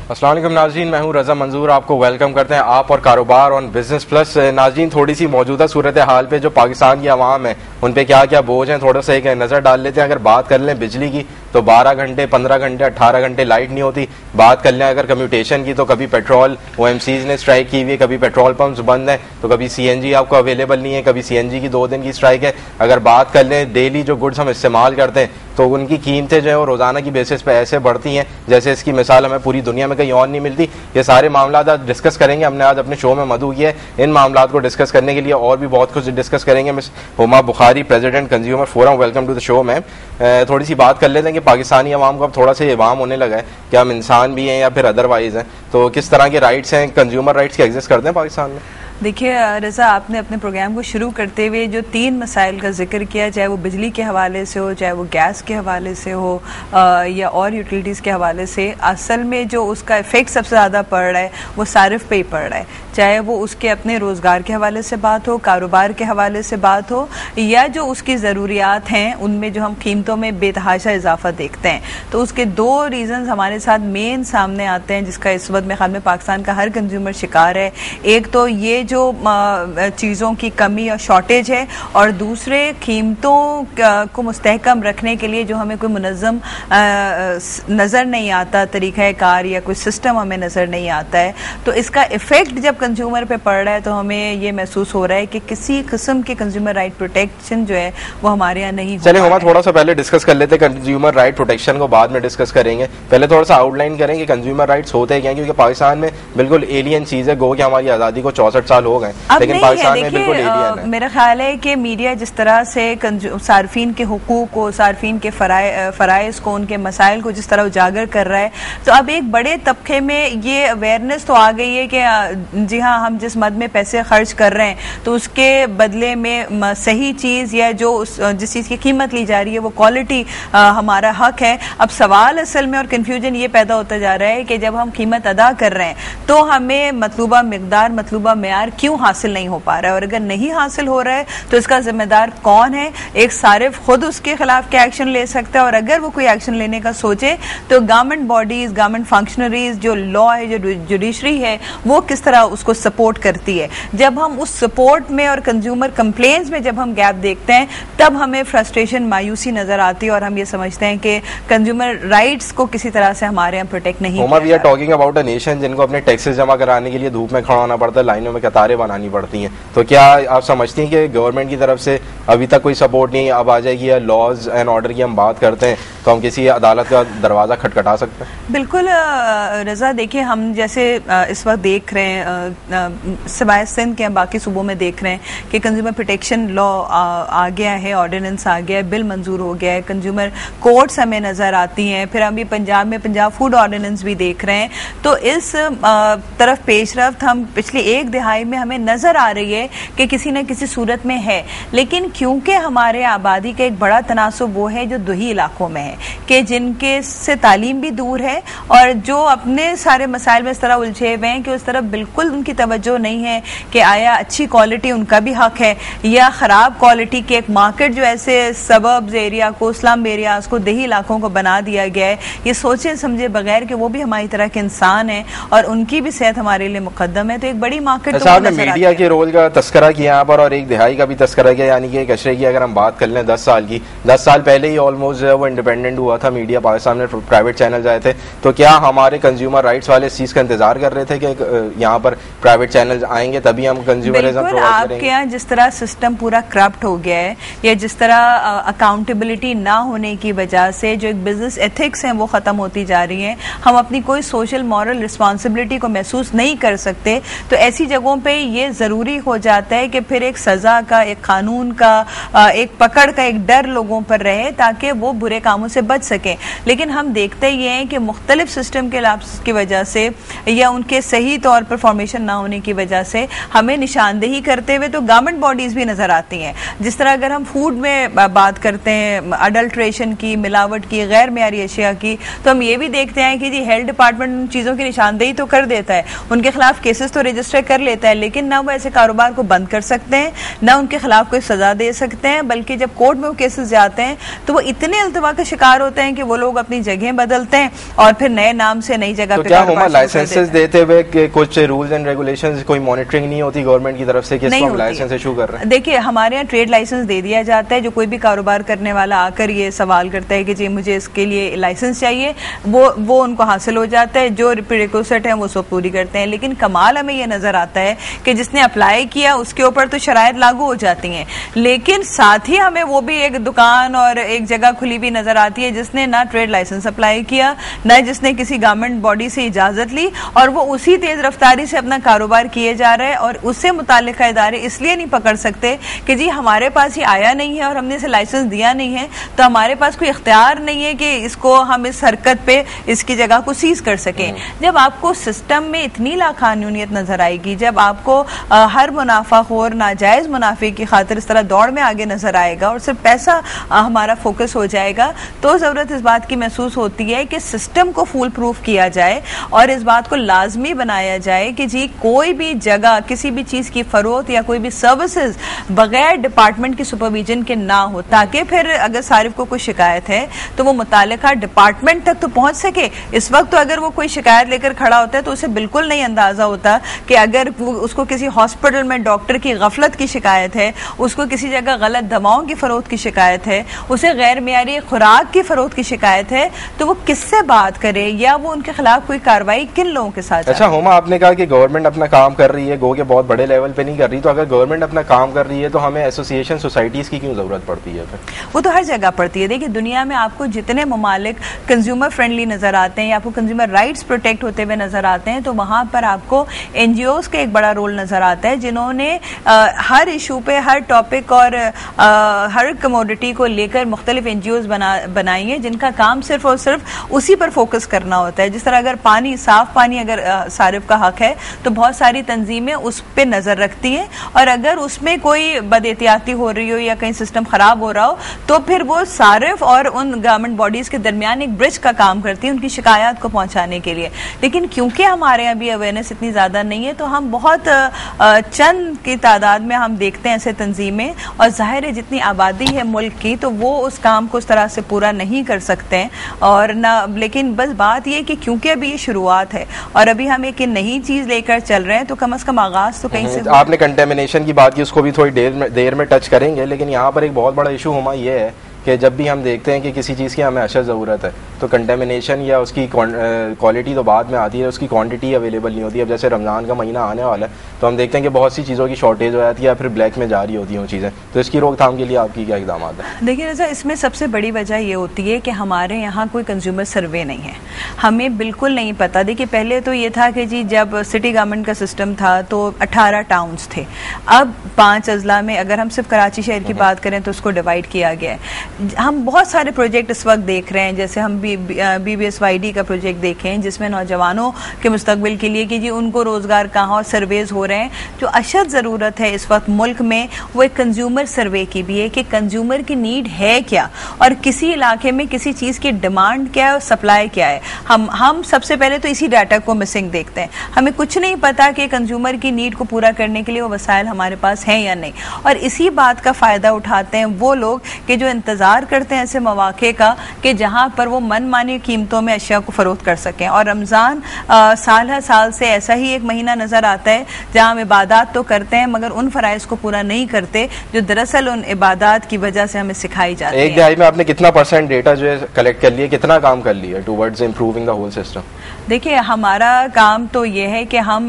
अस्सलाम वालेकुम नाज़रीन, मैं हूं रज़ा मंजूर। आपको वेलकम करते हैं आप और कारोबार ऑन बिजनेस प्लस। नाज़रीन, थोड़ी सी मौजूदा सूरत हाल पे जो पाकिस्तान की आवाम है उन पे क्या क्या बोझ हैं थोड़ा सा एक नज़र डाल लेते हैं। अगर बात कर लें बिजली की तो 12 घंटे 15 घंटे 18 घंटे लाइट नहीं होती। बात कर लें अगर कम्यूटेशन की तो कभी पेट्रोल OMCs ने स्ट्राइक की हुई है, कभी पेट्रोल पंप्स बंद है, तो कभी CNG आपको अवेलेबल नहीं है, कभी CNG की 2 दिन की स्ट्राइक है। अगर बात कर लें डेली जो गुड्स हम इस्तेमाल करते हैं तो उनकी कीमतें जो है वो रोजाना की बेसिस पे ऐसे बढ़ती हैं जैसे इसकी मिसाल हमें पूरी दुनिया में कहीं और नहीं मिलती। ये सारे मामला आज डिस्कस करेंगे। हमने आज अपने शो में मदऊ किया है इन मामला को डिस्कस करने के लिए, और भी बहुत कुछ डिस्कस करेंगे। Miss Huma Bukhari, president consumer forum, welcome to the show ma'am. थोड़ी सी बात कर लेते हैं कि पाकिस्तानी अवाम को अब थोड़ा सा ये वाम होने लगा है कि हम इंसान भी हैं या फिर अदरवाइज हैं, तो किस तरह के राइट्स हैं, कंज्यूमर राइट्स के एग्जिस्ट करते हैं पाकिस्तान में? देखिए रज़ा, आपने अपने प्रोग्राम को शुरू करते हुए जो 3 मसाइल का जिक्र किया, चाहे वो बिजली के हवाले से हो, चाहे वो गैस के हवाले से हो या और यूटिलिटीज़ के हवाले से, असल में जो उसका इफ़ेक्ट सबसे ज़्यादा पड़ रहा है वो सारिफ पे ही पड़ रहा है। चाहे वो उसके अपने रोज़गार के हवाले से बात हो, कारोबार के हवाले से बात हो, या जो उसकी ज़रूरियात हैं उनमें जो हम कीमतों में बेतहाशा इजाफा देखते हैं। तो उसके 2 रीज़न्स हमारे साथ मेन सामने आते हैं जिसका इस वक्त मेरे ख्याल में पाकिस्तान का हर कंज्यूमर शिकार है। एक तो ये जो चीज़ों की कमी और शॉर्टेज है, और दूसरे कीमतों को मुस्तहकम रखने के लिए जो हमें कोई मुनज़्ज़म नज़र नहीं आता तरीक़ाकार या कोई सिस्टम हमें नज़र नहीं आता है। तो इसका इफ़ेक्ट जब कंज्यूमर पे पड़ रहा है तो हमें ये महसूस हो रहा है कि किसी किस्म के कंज्यूमर राइट प्रोटेक्शन जो है वो हमारे यहाँ नहीं। चलिए हुमा, थोड़ा सा पहले डिस्कस कर लेते हैं कंज्यूमर राइट प्रोटेक्शन को, बाद में डिस्कस करेंगे। पहले थोड़ा सा आउटलाइन करें कि कंज्यूमर राइट्स होते क्या हैं, क्योंकि पाकिस्तान में बिल्कुल एलियन चीज़ है। गो कि हमारी आज़ादी को 64 साल हो गए, लेकिन पाकिस्तान में बिल्कुल एलियन है। मेरा ख्याल है कि मीडिया जिस तरह से सार्फिन के हुकूक को, सार्फिन के फ़राइज़ को, उनके मसाइल को जिस तरह उजागर कर रहा है, तो अब एक बड़े तबके में ये अवेयरनेस तो आ गई है कि जी हाँ, हम जिस मद में पैसे खर्च कर रहे हैं तो उसके बदले में सही चीज़ या जो जिस चीज़ की कीमत ली जा रही है वो क्वालिटी हमारा हक है। अब सवाल असल में और कन्फ्यूजन ये पैदा होता जा रहा है कि जब हम कीमत अदा कर रहे हैं तो हमें मतलूबा मिकदार, मतलूबा मेयार क्यों हासिल नहीं हो पा रहा है, और अगर नहीं हासिल हो रहा है तो इसका जिम्मेदार कौन है? एक सारिफ खुद उसके खिलाफ क्या एक्शन ले सकता है, और अगर वो कोई एक्शन लेने का सोचे तो गवर्नमेंट बॉडीज, गवर्नमेंट फंक्शनरीज, जो लॉ है, जो जुडिशरी है, वो किस तरह उसको सपोर्ट करती है। जब हम उस सपोर्ट में और कंज्यूमर कंप्लेंट्स में जब हम गैप देखते हैं तब हमें फ्रस्ट्रेशन, मायूसी नजर आती है, और हम ये समझते हैं कि कंज्यूमर राइट्स को किसी तरह से हमारे यहाँ प्रोटेक्ट नहीं किया। We are talking about a nation जिनको अपने टैक्सेस जमा कराने के लिए धूप में खड़ा होना पड़ता है, लाइनों में कतारें बनानी पड़ती हैं। तो क्या आप समझती हैं कि गवर्नमेंट की तरफ से अभी तक कोई सपोर्ट नहीं, अब आ जाएगी? या लॉज एंड ऑर्डर की हम बात करते हैं तो हम किसी अदालत का दरवाजा खटखटा सकते हैं? बिल्कुल रज़ा, देखिए हम जैसे इस वक्त देख रहे हैं सिवाय सिंध के, हम बाकी सूबों में देख रहे हैं कि कंज्यूमर प्रोटेक्शन लॉ आ गया है, ऑर्डिनेंस आ गया है, बिल मंजूर हो गया है, कंज्यूमर कोर्ट्स हमें नज़र आती हैं। फिर हम भी पंजाब में पंजाब फूड ऑर्डिनेंस भी देख रहे हैं। तो इस तरफ पेशरफ्त हम पिछली 1 दिहाई में हमें नज़र आ रही है कि किसी न किसी सूरत में है। लेकिन क्योंकि हमारे आबादी का एक बड़ा तनासुब वो है जो दुही इलाकों में है, कि जिनके से तालीम भी दूर है और जो अपने सारे मसाइल में इस तरह उलझे हुए हैं कि उस तरफ बिल्कुल उनकी तवज्जो नहीं है कि आया अच्छी क्वालिटी उनका भी हक है या ख़राब क्वालिटी की एक मार्केट जो ऐसे सबब्स एरिया को, स्लम एरियाज को, देही इलाकों को बना दिया गया है, ये सोचे समझे बगैर कि वो भी हमारी तरह के इंसान हैं और उनकी भी सेहत हमारे लिए मुकद्दम है। तो एक बड़ी मार्केट मीडिया के रोल का तस्करा किया यहाँ पर, और 1 दिहाई का भी तस्करा किया, यानी कि एक अशरे की अगर हम बात कर लें 10 साल की, 10 साल पहले ही ऑलमोस्ट वो इंडिपेंडेंट हुआ था मीडिया, पाकिस्तान में प्राइवेट चैनल आए थे। तो क्या हमारे कंज्यूमर राइट्स वाले इस चीज़ का इंतजार कर रहे थे कि यहाँ पर प्राइवेट चैनल आएंगे तभी हम कंज्यूमरिज्म प्रोवाइड करेंगे? आपके यहाँ जिस तरह सिस्टम पूरा करप्ट हो गया है, या जिस तरह अकाउंटेबिलिटी ना होने की वजह से जो एक बिजनेस एथिक्स हैं वो ख़त्म होती जा रही हैं, हम अपनी कोई सोशल मॉरल रिस्पॉन्सिबिलिटी को महसूस नहीं कर सकते, तो ऐसी जगहों पे ये ज़रूरी हो जाता है कि फिर एक सज़ा का, एक कानून का, एक पकड़ का, एक डर लोगों पर रहे ताकि वो बुरे कामों से बच सकें। लेकिन हम देखते ये हैं कि मुख्तलिफ सिस्टम के लाप्स की वजह से या उनके सही तौर पर फॉर्मेशन ना होने की वजह से हमें निशानदेही करते हुए तो गवर्नमेंट बॉडीज़ भी नज़र आती हैं। जिस तरह अगर हम फूड में बात करते हैं अडल्ट्रेशन की, मिलावट की, गैर मेयारी अशिया की, तो हम ये भी देखते हैं कि जी हेल्थ डिपार्टमेंट उन चीज़ों की निशानदेही तो कर देता है, उनके खिलाफ केसेस तो रजिस्टर कर लेता है, लेकिन ना वो ऐसे कारोबार को बंद कर सकते हैं, ना उनके खिलाफ कोई सजा दे सकते हैं, बल्कि जब कोर्ट में वो केसेस जाते हैं तो वो इतने अल्तवा का शिकार होते हैं कि वो लोग अपनी जगह बदलते हैं और फिर नए नाम से नई जगह तो पे क्या हुमा लाइसेंसेस देते हुए कुछ रूल्स एंड रेगुलेशंस, कोई मॉनिटरिंग नहीं होती गवर्नमेंट की तरफ से कि इसको हम लाइसेंस इशू कर रहे हैं? देखिए, हमारे यहाँ ट्रेड लाइसेंस दे दिया जाता है। जो कोई भी कारोबार करने वाला आकर ये सवाल करता है कि जी मुझे इसके लिए लाइसेंस चाहिए, वो उनको हासिल हो जाता है। जो प्रीरिक्विजिट है वो सब पूरी करते हैं। लेकिन कमाल हमें ये नजर आता है कि जिसने अप्लाई किया उसके ऊपर तो शराइत लागू हो जाती हैं, लेकिन साथ ही हमें वो भी एक दुकान और एक जगह खुली भी नजर आती है जिसने ना ट्रेड लाइसेंस अप्लाई किया, ना जिसने किसी गवर्नमेंट बॉडी से इजाजत ली, और वो उसी तेज रफ्तारी से अपना कारोबार किए जा रहा है। और उससे मुताल्लिका इदारे इसलिए नहीं पकड़ सकते कि जी हमारे पास ये आया नहीं है और हमने इसे लाइसेंस दिया नहीं है, तो हमारे पास कोई इख्तियार नहीं है कि इसको हम इस हरकत पे इसकी जगह को सीज कर सकें। जब आपको सिस्टम में इतनी लाकानूनियत नजर आएगी, जब आपको हर मुनाफाखोर नाजायज मुनाफे की खातिर इस तरह दौड़ में आगे नजर आएगा और सिर्फ पैसा हमारा फोकस हो जाएगा, तो जरूरत इस बात की महसूस होती है कि सिस्टम को फूल प्रूफ किया जाए और इस बात को लाजमी बनाया जाए कि जी कोई भी जगह किसी भी चीज की फरोख्त या कोई भी सर्विसेज बगैर डिपार्टमेंट की सुपरविजन के ना हो, ताकि फिर अगर सारिफ को कोई शिकायत है तो वो मुतालिका डिपार्टमेंट तक तो पहुंच सके। इस वक्त तो अगर वो कोई शिकायत लेकर खड़ा होता है तो उसे बिल्कुल नहीं अंदाजा होता कि अगर उसको किसी हॉस्पिटल में डॉक्टर की गफलत की शिकायत है, उसको किसी जगह गलत दवाओं की फरोख्त की शिकायत है, उसे गैर मियारी खुराक की फरोख्त की शिकायत है, तो वो किससे बात करे या वो उनके खिलाफ कोई कार्रवाई किन लोगों के साथ? अच्छा हुमा, आपने कहा कि गवर्नमेंट अपना काम कर रही है, गो के बहुत बड़े लेवल पे नहीं कर रही, तो अगर गवर्नमेंट अपना काम कर रही है तो हमें एसोसिएशन सोसाइटीज की क्यों जरूरत पड़ती है फिर? वो तो हर जगह पड़ती है। देखिए, दुनिया में आपको जितने ममालिक कंज्यूमर फ्रेंडली नजर आते हैं या आपको कंज्यूमर राइट्स प्रोटेक्ट होते हुए नजर आते हैं, तो वहां पर आपको एनजीओज का एक बड़ा रोल नजर आता है, जिन्होंने हर इशू पे, हर टॉपिक और हर कमोडिटी को लेकर मुख्तलिफ एनजीओज बनाई है, जिनका काम सिर्फ और सिर्फ उसी पर फोकस करना होता है। जिस तरह अगर पानी, साफ पानी अगर सारिफ का हक है तो बहुत सारी तंजीमें उस पर नजर रखती हैं, और अगर उसमें कोई बदएहतियाती हो रही हो या कहीं सिस्टम खराब हो रहा हो तो फिर वो सारिफ और उन गवर्नमेंट बॉडीज के दरमियान एक ब्रिज का काम करती है उनकी शिकायत को पहुंचाने के लिए। लेकिन क्योंकि हमारे यहाँ भी अवेयरनेस इतनी ज्यादा नहीं है, तो हम बहुत चंद की तादाद में हम देखते हैं ऐसे तंजीमें, और जाहिर है जितनी आबादी है मुल्क की तो वो उस काम को उस तरह से पूरा नहीं कर सकते हैं और ना। लेकिन बस बात ये कि क्योंकि अभी ये शुरुआत है और अभी हम एक नई चीज लेकर चल रहे हैं, तो कम से कम आगाज तो कहीं से। आपने कंटेमिनेशन की बात की, उसको भी थोड़ी देर में टच करेंगे, लेकिन यहाँ पर एक बहुत बड़ा इशू हुमा ये है कि जब भी हम देखते हैं कि किसी चीज़ की हमें अशद ज़रूरत है तो कंटेमिनेशन या उसकी क्वालिटी तो बाद में आती है, उसकी क्वांटिटी अवेलेबल नहीं होती। अब जैसे रमज़ान का महीना आने वाला है तो हम देखते हैं कि बहुत सी चीज़ों की शॉर्टेज हो जाती है या फिर ब्लैक में जारी होती हैं वो चीज़ें, तो इसकी रोकथाम के लिए आपकी क्या इक़दाम है? देखिए रज़ा, इसमें सबसे बड़ी वजह ये होती है कि हमारे यहाँ कोई कंज्यूमर सर्वे नहीं है, हमें बिल्कुल नहीं पता। देखिए, पहले तो ये था कि जी जब सिटी गवर्नमेंट का सिस्टम था तो 18 टाउन्स थे, अब 5 अजला में, अगर हम सिर्फ कराची शहर की बात करें तो उसको डिवाइड किया गया है। हम बहुत सारे प्रोजेक्ट इस वक्त देख रहे हैं, जैसे हम BBSYD का प्रोजेक्ट देखें जिसमें नौजवानों के मुस्तकबिल के लिए कि जी उनको रोजगार कहाँ और सर्वेज हो रहे हैं। जो अशद ज़रूरत है इस वक्त मुल्क में वो एक कंज्यूमर सर्वे की भी है कि कंज्यूमर की नीड है क्या और किसी इलाके में किसी चीज़ की डिमांड क्या है और सप्लाई क्या है। हम सबसे पहले तो इसी डाटा को मिसिंग देखते हैं, हमें कुछ नहीं पता कि कंज्यूमर की नीड को पूरा करने के लिए वो वसाइल हमारे पास हैं या नहीं, और इसी बात का फ़ायदा उठाते हैं वो लोग कि जो इंतज़ार करते हैं ऐसे मौके का कि जहां पर वो मनमानी कीमतों में अशिया को फरोख्त कर सकें। और रमज़ान साल हर साल से ऐसा ही एक महीना नज़र आता है जहां हम इबादत तो करते हैं मगर उन फ़राइज़ को पूरा नहीं करते जो दरअसल उन इबादत की वजह से हमें सिखाई जाती है। एक दिहाई में आपने कितना % डेटा जो है कलेक्ट कर लिया, कितना काम कर लिया towards improving the whole system? देखिए, हमारा काम तो ये है कि हम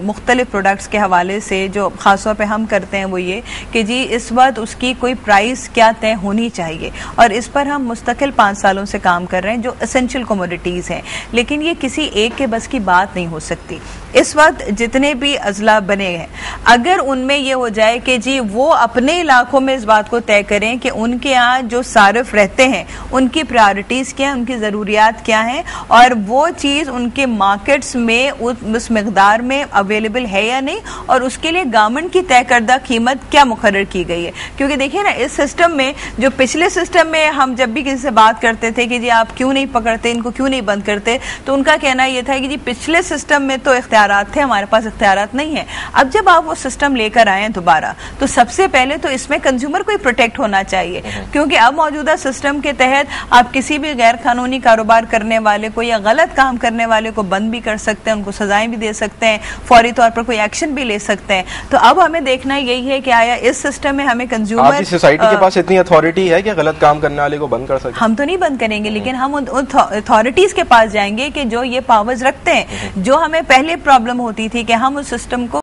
मुख्तलिफ प्रोडक्ट्स के हवाले से जो ख़ासतौर पे हम करते हैं वो ये कि जी इस वक्त उसकी कोई प्राइस क्या तय होनी चाहिए, और इस पर हम मुस्तकिल 5 सालों से काम कर रहे हैं जो एसेंशियल कमोडिटीज़ हैं। लेकिन ये किसी एक के बस की बात नहीं हो सकती। इस वक्त जितने भी अजला बने हैं, अगर उनमें ये हो जाए कि जी वो अपने इलाकों में इस बात को तय करें कि उनके यहाँ जो सारिफ रहते हैं उनकी प्रायोरिटीज़ क्या हैं, उनकी ज़रूरियात क्या हैं, और वो चीज़ उनके मार्केट्स में उस मिकदार में अवेलेबल है या नहीं, और उसके लिए गवर्नमेंट की तय करदा कीमत क्या मुकर्रर की गई है। क्योंकि देखिए ना, इस सिस्टम में, जो पिछले सिस्टम में हम जब भी किसी से बात करते थे कि जी आप क्यों नहीं पकड़ते, इनको क्यों नहीं बंद करते, तो उनका कहना यह था कि जी पिछले सिस्टम में तो इख्तियारात थे, हमारे पास इख्तियारात नहीं है। अब जब आप वो सिस्टम लेकर आए हैं दोबारा, तो सबसे पहले तो इसमें कंज्यूमर को ही प्रोटेक्ट होना चाहिए, क्योंकि अब मौजूदा सिस्टम के तहत आप किसी भी गैर कानूनी कारोबार करने वाले को या गलत काम करने वाले को बंद भी कर सकते हैं, उनको सजाएं भी दे सकते हैं, फौरी तौर पर कोई एक्शन भी ले सकते हैं। तो अब हमें देखना यही है कि आया इस सिस्टम में हमें कंज्यूमर, सोसाइटी के पास इतनी अथॉरिटी है कि गलत काम करने वाले को बंद कर सकते? हम तो नहीं बंद करेंगे, लेकिन हम उन अथॉरिटीज के पास जाएंगे कि जो ये पावर्स रखते हैं। जो हमें पहले प्रॉब्लम होती थी कि हम उस सिस्टम को